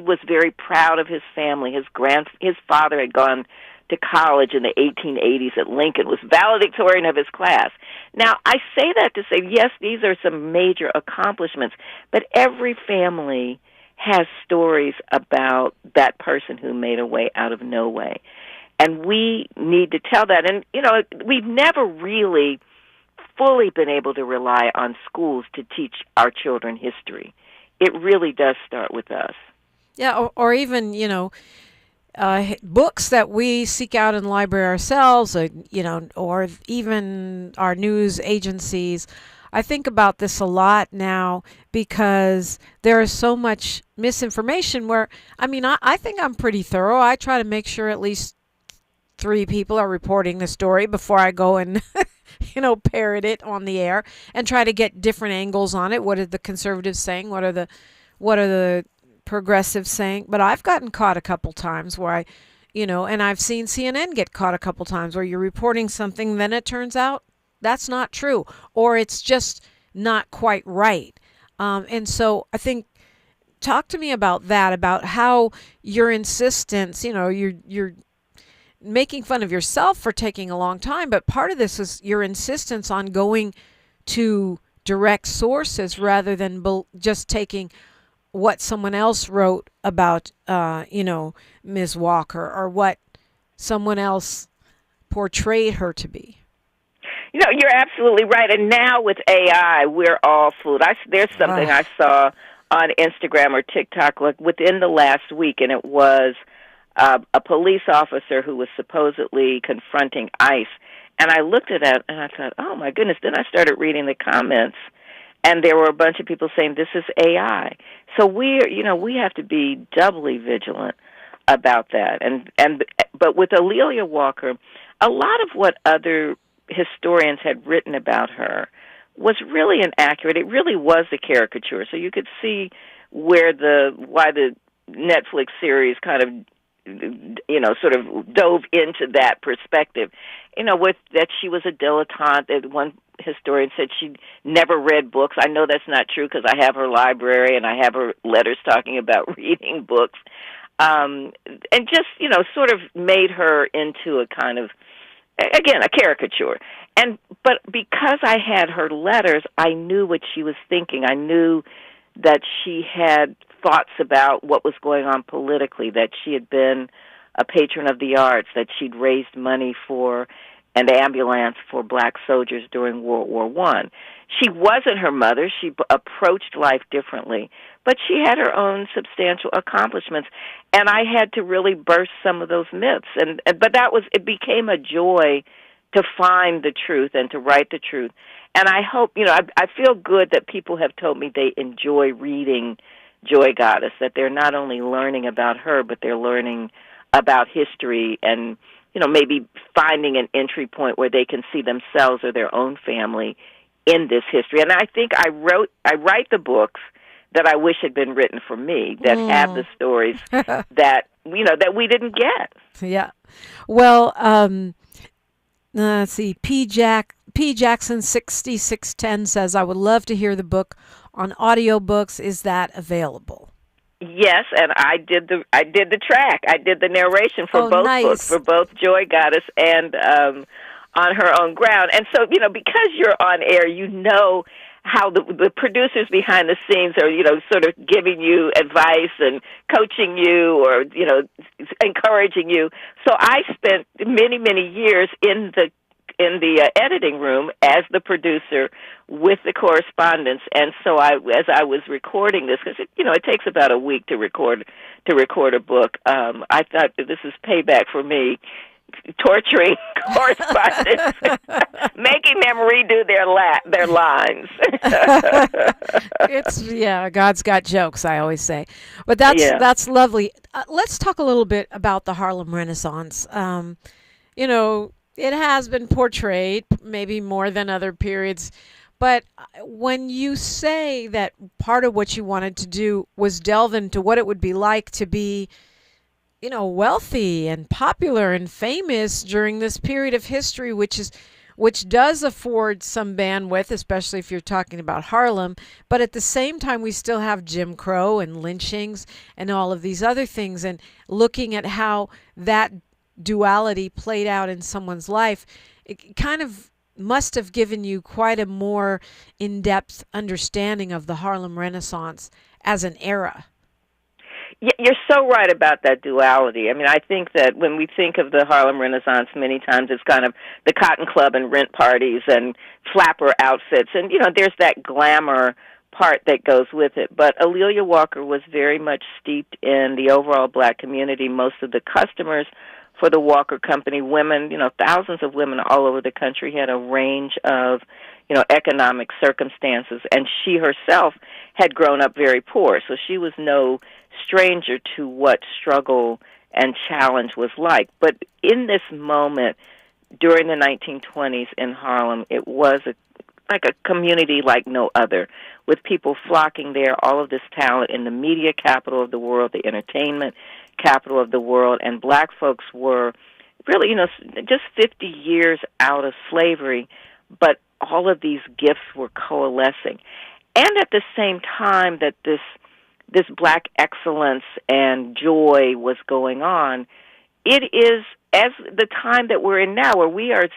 was very proud of his family. His father had gone to college in the 1880s at Lincoln, was valedictorian of his class. Now, I say that to say, yes, these are some major accomplishments, but every family has stories about that person who made a way out of no way. And we need to tell that. And, we've never really fully been able to rely on schools to teach our children history. It really does start with us. Yeah, or even, books that we seek out in the library ourselves, or even our news agencies. I think about this a lot now because there is so much misinformation where, I think I'm pretty thorough. I try to make sure at least 3 people are reporting the story before I go and parrot it on the air and try to get different angles on it. What are the conservatives saying? What are the progressives saying? But I've gotten caught a couple times where and I've seen CNN get caught a couple times where you're reporting something, then it turns out that's not true, or it's just not quite right. And so I think, talk to me about that, about how your insistence, you're making fun of yourself for taking a long time, but part of this is your insistence on going to direct sources rather than just taking what someone else wrote about, Ms. Walker, or what someone else portrayed her to be. You're absolutely right. And now with AI, we're all fooled. There's something I saw on Instagram or TikTok within the last week, and it was a police officer who was supposedly confronting ICE. And I looked at that and I thought, oh my goodness. Then I started reading the comments, and there were a bunch of people saying this is AI. So we have to be doubly vigilant about that. But with A'Lelia Walker, a lot of what other historians had written about her was really inaccurate. It really was a caricature. So you could see why the Netflix series kind of sort of dove into that perspective, with that she was a dilettante. At one historian said she never read books. I know that's not true because I have her library and I have her letters talking about reading books. And just, sort of made her into a kind of, again, a caricature. But because I had her letters, I knew what she was thinking. I knew that she had thoughts about what was going on politically, that she had been a patron of the arts, that she'd raised money for an ambulance for black soldiers during World War I. She wasn't her mother. She approached life differently, but she had her own substantial accomplishments, and I had to really burst some of those myths. But it became a joy to find the truth and to write the truth. And I hope, I feel good that people have told me they enjoy reading Joy Goddess, that they're not only learning about her, but they're learning about history and, maybe finding an entry point where they can see themselves or their own family in this history. And I think I write the books that I wish had been written for me, that have the stories that we didn't get. Yeah. Well, let's see. P. Jackson 6610 says, I would love to hear the book on audiobooks. Is that available? Yes, and I did the track. I did the narration for both books, for both Joy Goddess and On Her Own Ground. And so, because you're on air, how the producers behind the scenes are, sort of giving you advice and coaching you or, encouraging you. So I spent many, many years in the editing room as the producer with the correspondence. And so as I was recording this, because it takes about a week to record a book, I thought that this is payback for me, torturing correspondents, making them redo their lines. God's got jokes, I always say. But that's lovely. Let's talk a little bit about the Harlem Renaissance. It has been portrayed maybe more than other periods, but when you say that part of what you wanted to do was delve into what it would be like to be, wealthy and popular and famous during this period of history, which does afford some bandwidth, especially if you're talking about Harlem, but at the same time we still have Jim Crow and lynchings and all of these other things, and looking at how that duality played out in someone's life, it kind of must have given you quite a more in-depth understanding of the Harlem Renaissance as an era. You're so right about that duality. I mean, I think that when we think of the Harlem Renaissance, many times it's kind of the Cotton Club and rent parties and flapper outfits, and there's that glamour part that goes with it. But A'Lelia Walker was very much steeped in the overall black community. Most of the customers for the Walker Company, women, thousands of women all over the country, had a range of, economic circumstances, and she herself had grown up very poor, so she was no stranger to what struggle and challenge was like. But in this moment, during the 1920s in Harlem, it was like a community like no other, with people flocking there, all of this talent in the media capital of the world, the entertainment capital of the world, and black folks were really, just 50 years out of slavery, but all of these gifts were coalescing. And at the same time that this black excellence and joy was going on, it is as the time that we're in now, where we are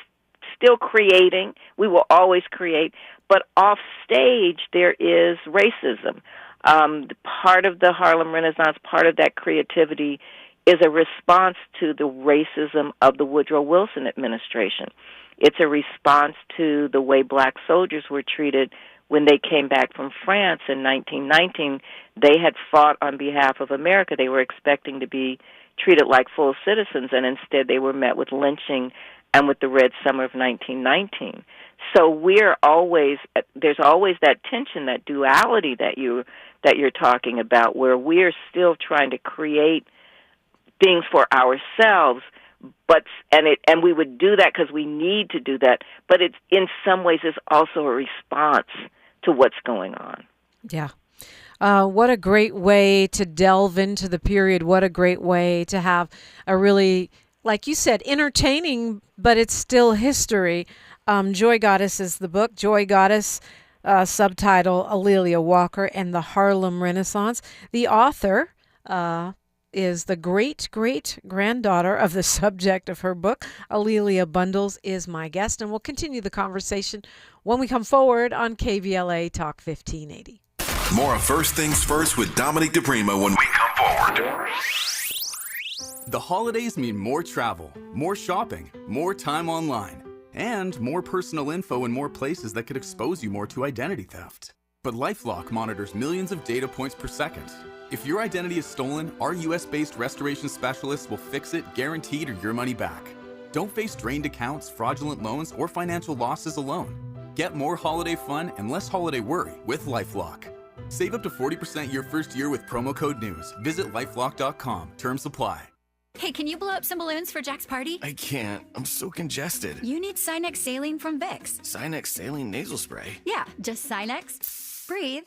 still creating, we will always create, but off stage there is racism. Part of the Harlem Renaissance, part of that creativity is a response to the racism of the Woodrow Wilson administration. It's a response to the way black soldiers were treated when they came back from France in 1919. They had fought on behalf of America. They were expecting to be treated like full citizens, and instead they were met with lynching and with the Red Summer of 1919. So there's always that tension, that duality that you're talking about, where we're still trying to create things for ourselves, and we would do that because we need to do that, but it in some ways is also a response to what's going on. Yeah. What a great way to delve into the period. What a great way to have a really, like you said, entertaining, but it's still history. Joy Goddess is the book. Joy Goddess, subtitle Alelia Walker and the Harlem Renaissance. The author is the great-great-granddaughter of the subject of her book. Alelia Bundles is my guest, and we'll continue the conversation when we come forward on KBLA Talk 1580. More of First Things First with Dominique DePrima when we come forward. The holidays mean more travel, more shopping, more time online, and more personal info in more places that could expose you more to identity theft. But LifeLock monitors millions of data points per second. If your identity is stolen, our US-based restoration specialists will fix it, guaranteed, or your money back. Don't face drained accounts, fraudulent loans, or financial losses alone. Get more holiday fun and less holiday worry with LifeLock. Save up to 40% your first year with promo code NEWS. Visit lifelock.com. Terms apply. Hey, can you blow up some balloons for Jack's party? I can't. I'm so congested. You need Sinex Saline from Vicks. Sinex Saline nasal spray? Yeah, just Sinex. Breathe.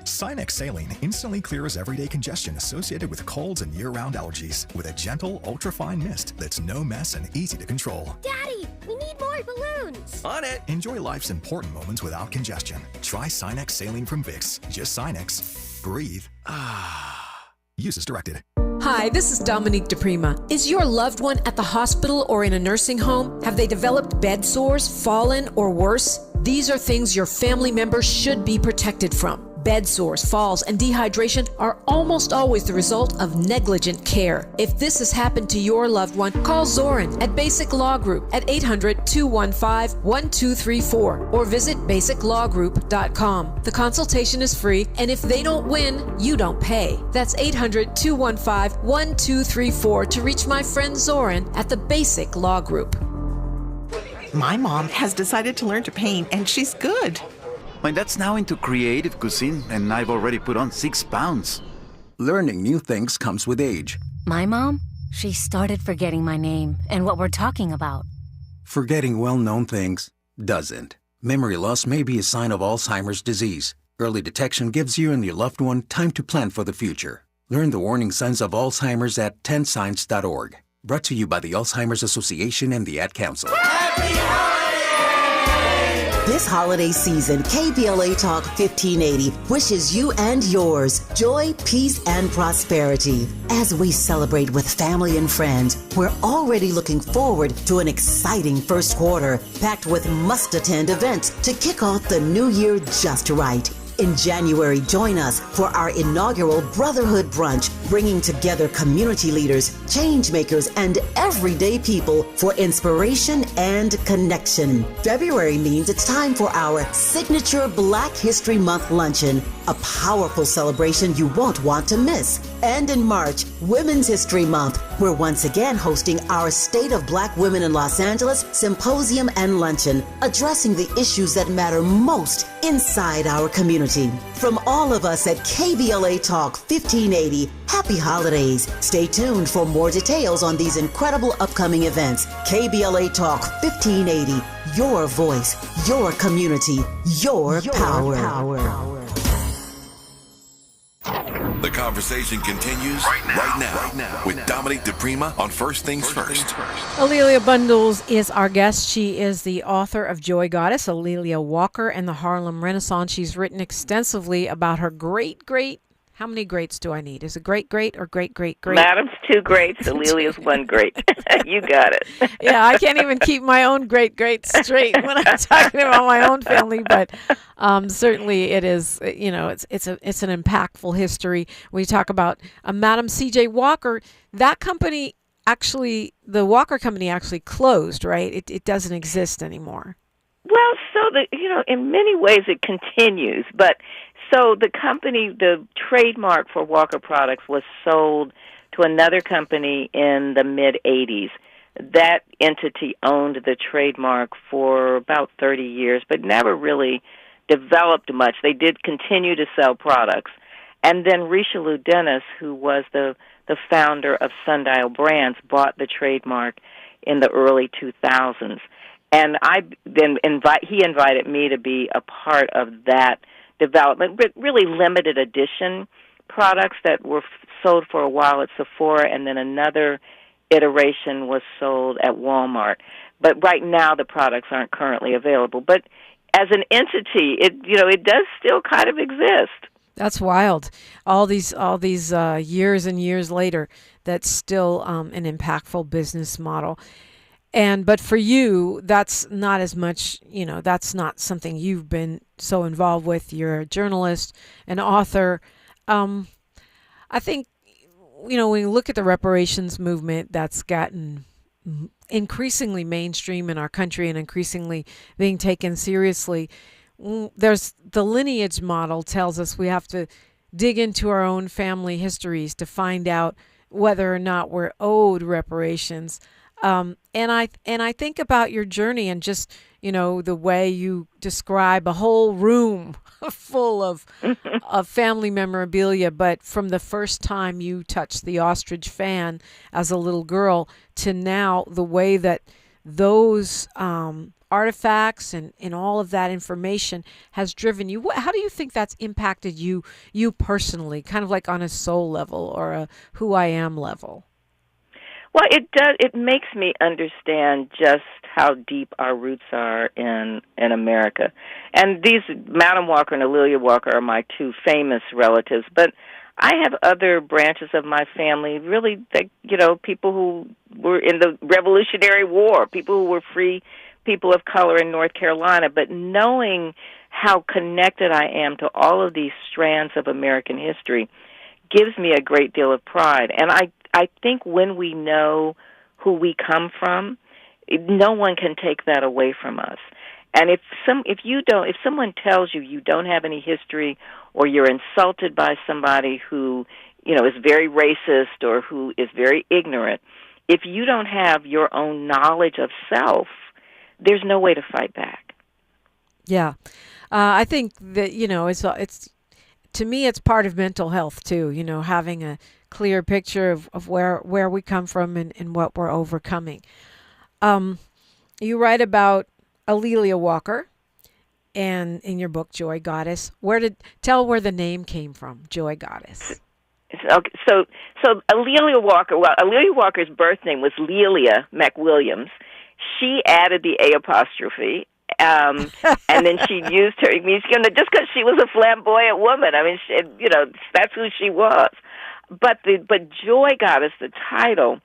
Sinex Saline instantly clears everyday congestion associated with colds and year-round allergies with a gentle, ultra-fine mist that's no mess and easy to control. Daddy, we need more balloons. On it. Enjoy life's important moments without congestion. Try Sinex Saline from Vicks. Just Sinex. Breathe. Use as directed. Hi, this is Dominique DePrima. Is your loved one at the hospital or in a nursing home? Have they developed bed sores, fallen, or worse? These are things your family members should be protected from. Bed sores, falls, and dehydration are almost always the result of negligent care. If this has happened to your loved one, call Zoran at Basic Law Group at 800-215-1234 or visit basiclawgroup.com. The consultation is free, and if they don't win, you don't pay. That's 800-215-1234 to reach my friend Zoran at the Basic Law Group. My mom has decided to learn to paint, and she's good. My dad's now into creative cuisine, and I've already put on 6 pounds. Learning new things comes with age. My mom, she started forgetting my name and what we're talking about. Forgetting well-known things doesn't. Memory loss may be a sign of Alzheimer's disease. Early detection gives you and your loved one time to plan for the future. Learn the warning signs of Alzheimer's at 10signs.org. Brought to you by the Alzheimer's Association and the Ad Council. This holiday season, KBLA Talk 1580 wishes you and yours joy, peace, and prosperity. As we celebrate with family and friends, we're already looking forward to an exciting first quarter, packed with must-attend events to kick off the new year just right. In January, join us for our inaugural Brotherhood Brunch, bringing together community leaders, change makers, and everyday people for inspiration and connection. February means it's time for our signature Black History Month luncheon, a powerful celebration you won't want to miss. And in March, Women's History Month, we're once again hosting our State of Black Women in Los Angeles Symposium and Luncheon, addressing the issues that matter most inside our community. From all of us at KBLA Talk 1580, happy holidays. Stay tuned for more details on these incredible upcoming events. KBLA Talk 1580, your voice, your community, your power. The conversation continues right now with Dominique DePrima on First Things First. Alelia Bundles is our guest. She is the author of Joy Goddess, Alelia Walker, and the Harlem Renaissance. She's written extensively about her great, how many greats do I need? Is it great or great? Madam's 2 greats, Alelia's 1 great. You got it. Yeah, I can't even keep my own great straight when I'm talking about my own family, but certainly it is, it's an impactful history. We talk about Madam C.J. Walker. That company actually, the Walker Company actually closed, right? It doesn't exist anymore. Well, so in many ways it continues, but so the company, the trademark for Walker products was sold to another company in the mid-'80s. That entity owned the trademark for about 30 years, but never really developed much. They did continue to sell products. And then Richelieu Dennis, who was the founder of Sundial Brands, bought the trademark in the early 2000s. And he invited me to be a part of that development, but really limited edition products that were sold for a while at Sephora, and then another iteration was sold at Walmart. But right now, the products aren't currently available. But as an entity, it does still kind of exist. That's wild. All these years and years later, that's still an impactful business model. But for you, that's not as much, that's not something you've been so involved with. You're a journalist, an author. I think, when you look at the reparations movement that's gotten increasingly mainstream in our country and increasingly being taken seriously, there's the lineage model tells us we have to dig into our own family histories to find out whether or not we're owed reparations. And I think about your journey and just, the way you describe a whole room full of family memorabilia, but from the first time you touched the ostrich fan as a little girl to now, the way that those artifacts and all of that information has driven you. How do you think that's impacted you personally, kind of like on a soul level or a who I am level? Well, it does. It makes me understand just how deep our roots are in America. And these, Madam Walker and A'Lelia Walker, are my two famous relatives. But I have other branches of my family, really, people who were in the Revolutionary War, people who were free people of color in North Carolina. But knowing how connected I am to all of these strands of American history gives me a great deal of pride. And I think when we know who we come from, no one can take that away from us. And if someone tells you don't have any history, or you're insulted by somebody who, is very racist or who is very ignorant, if you don't have your own knowledge of self, there's no way to fight back. Yeah. I think that, it's to me, it's part of mental health too, having a clear picture of where we come from and what we're overcoming. You write about A'Lelia Walker and in your book, Joy Goddess. Tell where the name came from, Joy Goddess. Okay, so A'Lelia Walker, A'Lelia Walker's birth name was Lelia McWilliams. She added the A apostrophe. And then she used her. Just because she was a flamboyant woman, that's who she was. But Joy Goddess, the title,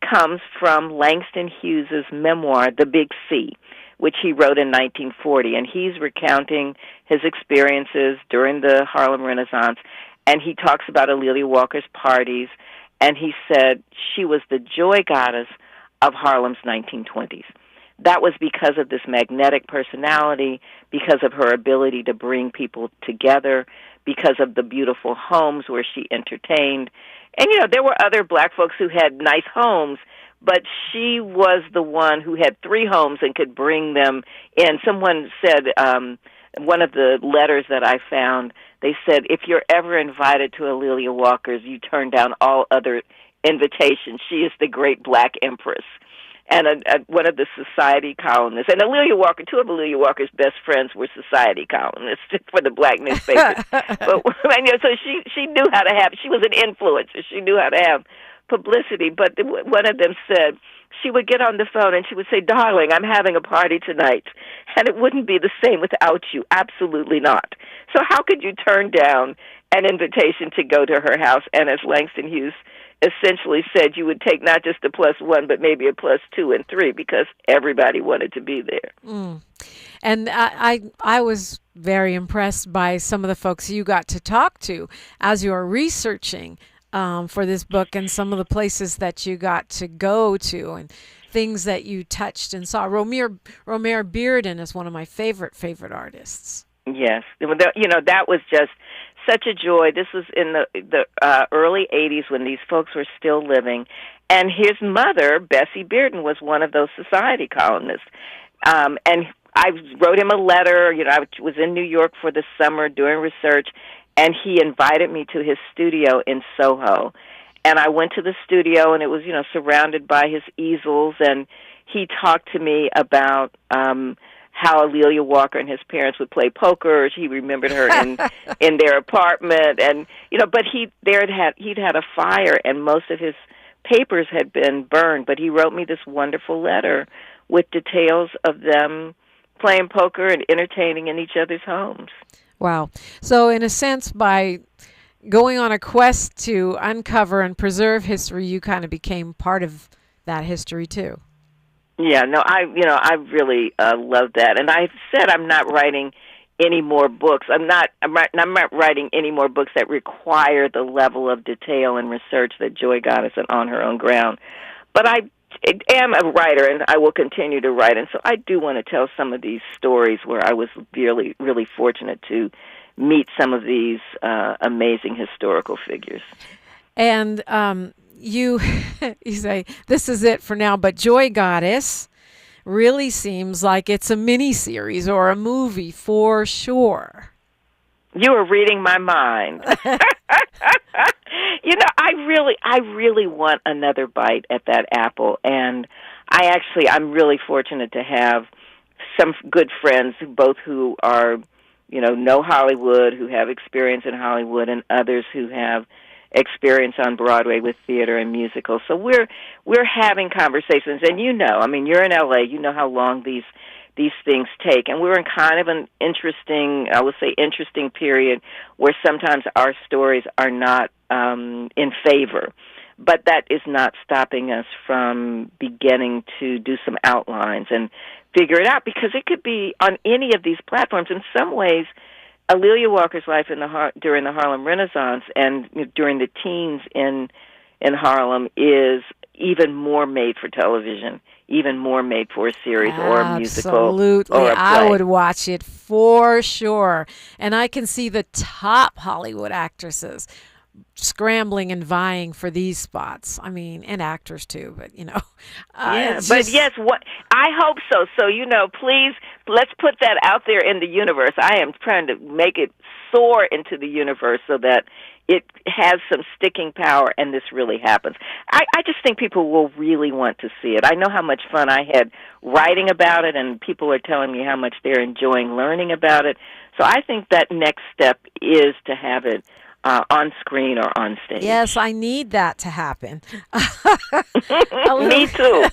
comes from Langston Hughes's memoir, The Big C, which he wrote in 1940, and he's recounting his experiences during the Harlem Renaissance, and he talks about A'Lelia Walker's parties, and he said she was the joy goddess of Harlem's 1920s. That was because of this magnetic personality, because of her ability to bring people together, because of the beautiful homes where she entertained. And, there were other black folks who had nice homes, but she was the one who had 3 homes and could bring them in. Someone said, one of the letters that I found, they said, if you're ever invited to A'Lelia Walker's, you turn down all other invitations. She is the great black empress. And one of the society columnists, and A'Lelia Walker, 2 of A'Lelia Walker's best friends were society columnists for the black newspapers. So she knew how to have, she was an influencer. She knew how to have publicity. But one of them said, she would get on the phone and she would say, darling, I'm having a party tonight, and it wouldn't be the same without you. Absolutely not. So how could you turn down an invitation to go to her house? And as Langston Hughes essentially said, you would take not just a +1, but maybe a +2 and 3, because everybody wanted to be there. And I was very impressed by some of the folks you got to talk to as you were researching for this book, and some of the places that you got to go to and things that you touched and saw. Romare Bearden is one of my favorite artists. Yes. That was just such a joy. This was in the early 80s when these folks were still living. And his mother, Bessie Bearden, was one of those society columnists. And I wrote him a letter. I was in New York for the summer doing research, and he invited me to his studio in Soho. And I went to the studio, and it was, surrounded by his easels, and he talked to me about how A'Lelia Walker and his parents would play poker. He remembered her in their apartment, and but he'd had a fire, and most of his papers had been burned. But he wrote me this wonderful letter with details of them playing poker and entertaining in each other's homes. Wow. So in a sense, by going on a quest to uncover and preserve history, you kind of became part of that history too. Yeah, no, I really love that. And I said I'm not writing any more books. I'm not writing any more books that require the level of detail and research that Joy Goddess and On Her Own Ground. But I am a writer, and I will continue to write. And so I do want to tell some of these stories where I was really, really fortunate to meet some of these amazing historical figures. And you say, this is it for now, but Joy Goddess really seems like it's a mini-series or a movie for sure. You are reading my mind. I really want another bite at that apple, and I'm really fortunate to have some good friends, both who are, know Hollywood, who have experience in Hollywood, and others who have experience on Broadway with theater and musicals. So we're having conversations, and you're in LA, you know how long these things take, and we're in kind of an interesting period where sometimes our stories are not in favor, but that is not stopping us from beginning to do some outlines and figure it out, because it could be on any of these platforms. In some ways, A'Lelia Walker's life during the Harlem Renaissance and during the teens in Harlem is even more made for television, even more made for a series or a musical or a play. I would watch it for sure. And I can see the top Hollywood actresses scrambling and vying for these spots. I mean, and actors too, but I hope so. So, please, let's put that out there in the universe. I am trying to make it soar into the universe so that it has some sticking power and this really happens. I just think people will really want to see it. I know how much fun I had writing about it, and people are telling me how much they're enjoying learning about it. So I think that next step is to have it on screen or on stage. Yes, I need that to happen. Me too.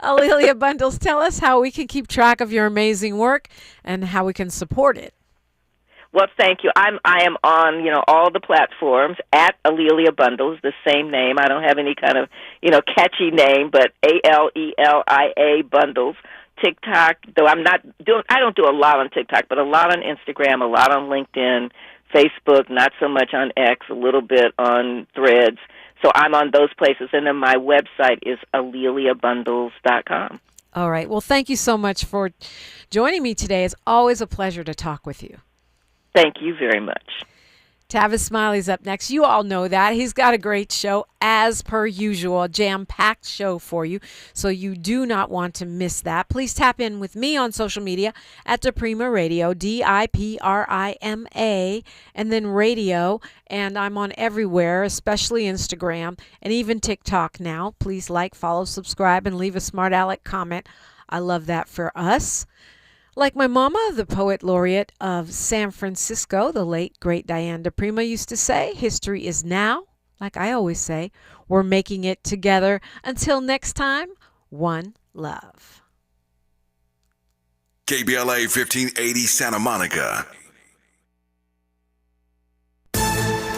A'Lelia Bundles, tell us how we can keep track of your amazing work and how we can support it. Well, thank you. I am on, all the platforms at A'Lelia Bundles, the same name. I don't have any kind of, catchy name, but ALELIA Bundles. TikTok, though I don't do a lot on TikTok, but a lot on Instagram, a lot on LinkedIn, Facebook, not so much on X, a little bit on Threads. So I'm on those places. And then my website is AleliaBundles.com. All right. Well, thank you so much for joining me today. It's always a pleasure to talk with you. Thank you very much. Tavis Smiley's up next. You all know that. He's got a great show, as per usual, a jam-packed show for you, so you do not want to miss that. Please tap in with me on social media at Diprima Radio, DIPRIMA, and then radio, and I'm on everywhere, especially Instagram and even TikTok now. Please like, follow, subscribe, and leave a smart aleck comment. I love that for us. Like my mama, the poet laureate of San Francisco, the late, great Diane Diprima used to say, history is now. Like I always say, we're making it together. Until next time, one love. KBLA 1580 Santa Monica.